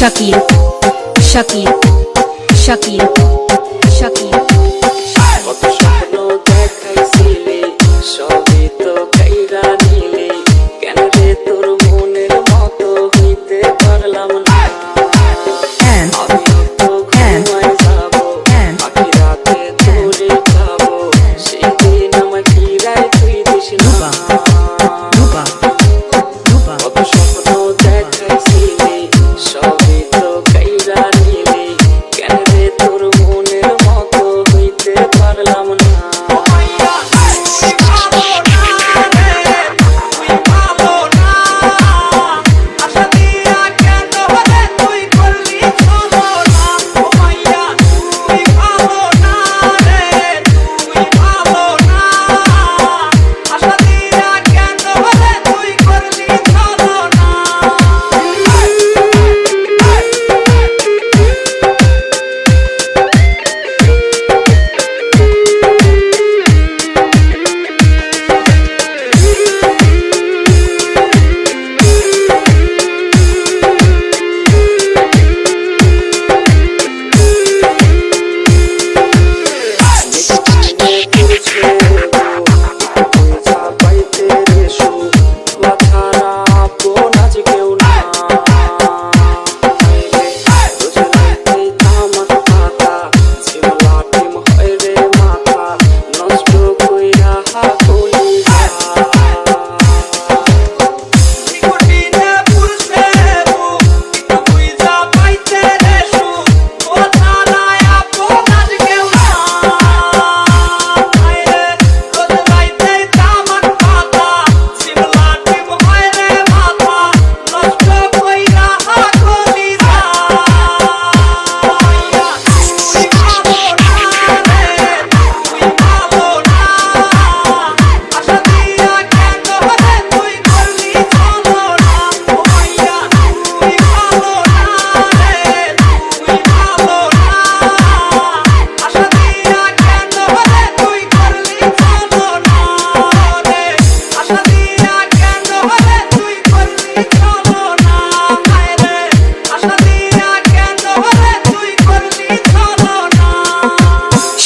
শাকিল শাকিল শাকিল শাকিল কত স্বপ্ন দেখাইছিলে সবই তো কাইরা নিলে কেন রে তোর মনের মতো হইতে পারলাম না আমি তো ঘুমাই যাবো বাকি রাতে তোরে খাবো সেই দিন আমায় ফিরাই তুই দিস না কত স্বপ্ন দেখাইছিলে সবই তো কাইরা নিলে কেন রে তোর মনের মতো হইতে পারলাম না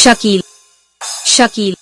শাকিল শাকিল